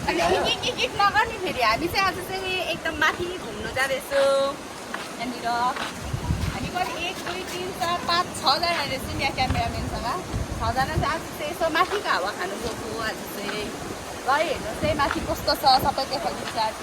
एक नगर्ने फेरि हामी चाहिँ आज चाहिँ एकदम माथि घुम्नु जाँदैछौँ यहाँनिर हामी कति 1 2 3 4 5 6जना रहेछौँ यहाँ क्यामेराम्यानसँग 6जना चाहिँ आज चाहिँ यसो माथिको हावा खानु गएको आज चाहिँ ल हेर्नुहोस् है माथि कस्तो छ सबै देखाइदिन्छ आज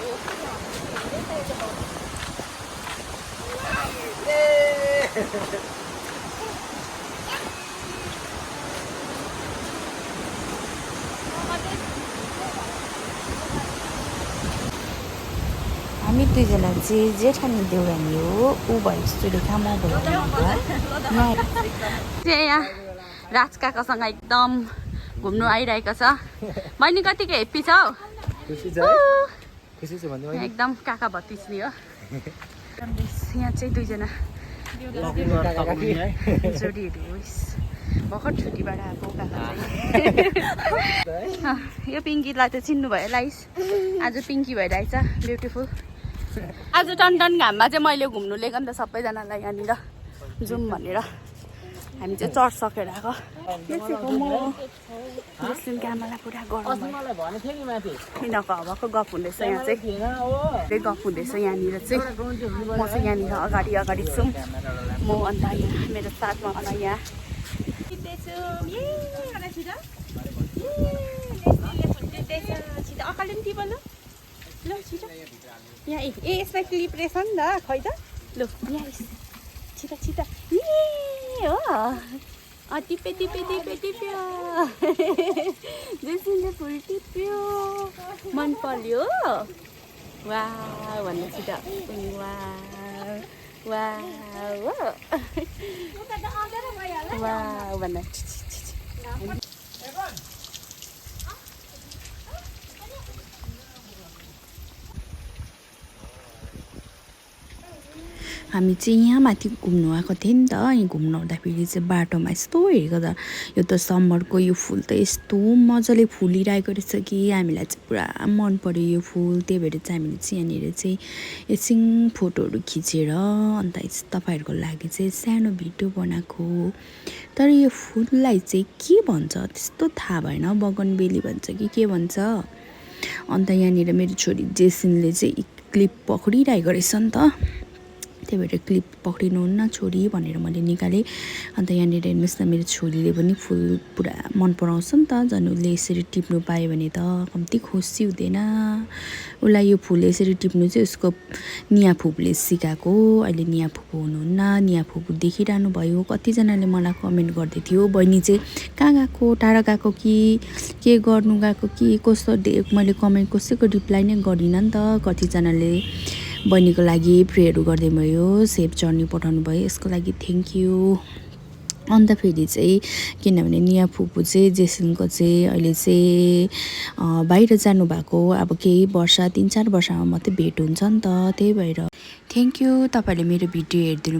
हामी दुईजना चाहिँ जेठानी देउरानी हो ऊ भयो सुरेखा म भयो यहाँ राज काकासँग एकदम घुम्नु आइरहेको छ बहिनी कतिको हेप्पी छ हौ एकदम काका भतिज्नी हो यहाँ चाहिँ दुईजना जोडीहरू भर्खर छुट्टीबाट आएको काका चाहिँ यो पिङ्कीलाई त चिन्नु भयो लाइस आज पिङ्की भइरहेछ ब्युटिफुल आज टन घाममा चाहिँ मैले घुम्नु लिएको नि त सबैजनालाई यहाँनिर जाउँ भनेर हामी चाहिँ चर्च सकेर आएको मुस्लिमको आमालाई पुरा गरम यिनीहरूको हावाको गफ हुँदैछ यहाँ चाहिँ धेरै गफ हुँदैछ यहाँनिर चाहिँ म चाहिँ यहाँनिर अगाडि छु म अन्त यहाँ मेरो साथमा होला यहाँ अकाले पनि टिप ल छिटो यहाँ यसमा क्लिप रहेछ नि त खै त लु यहाँ छिटो ए हो टिप्यो जेसिनले फुल टिप्यो मन पर्यो वा भन्नु छिटो वा भन्न हामी चाहिँ यहाँ माथि घुम्नु आएको थियौँ नि त यहाँ घुम्नु आउँदाखेरि चाहिँ बाटोमा यस्तो हेरेको त यो त समरको यो फुल त यस्तो मजाले फुलिरहेको रहेछ कि हामीलाई चाहिँ पुरा मन पर्यो यो फुल त्यही भएर चाहिँ हामीले चाहिँ यहाँनिर चाहिँ एकछिन फोटोहरू खिचेर अन्त तपाईँहरूको लागि चाहिँ सानो भिडियो बनाएको तर यो फुललाई चाहिँ के भन्छ त्यस्तो थाहा भएन बगनबेली भन्छ कि के भन्छ अन्त यहाँनिर मेरो छोरी जेसिनले चाहिँ क्लिप पक्रिरहेको रहेछ नि त त्यही भएर क्लिप पक्रिनुहुन्न छोरी भनेर मैले निकालेँ अन्त यहाँनिर हेर्नुहोस् न मेरो छोरीले पनि फुल पुरा मन पराउँछ नि त झन् उसले यसरी टिप्नु पायो भने त कम्ती खुसी हुँदैन उसलाई यो फुल यसरी टिप्नु चाहिँ उसको निया फुपूले सिकाएको अहिले निया फुपू हुनुहुन्न निया फुपू देखिरहनु भयो कतिजनाले मलाई कमेन्ट गर्दै थियो बहिनी चाहिँ कहाँ गएको टाढा गएको कि के गर्नु गएको कि कस्तो मैले कमेन्ट कसैको रिप्लाई नै गरिनँ नि त कतिजनाले बहिनीको लागि प्रेहरू गर्दै भयो सेफ जर्नी पठाउनु भयो यसको लागि थ्याङ्क यू अन्त फेरि चाहिँ किनभने निया फुपू चाहिँ जेसिनको चाहिँ अहिले चाहिँ बाहिर जानुभएको अब केही वर्ष 3-4 वर्षमा मात्रै भेट हुन्छ नि त त्यही भएर थ्याङ्क यू तपाईँले मेरो भिडियो हेरिदिनु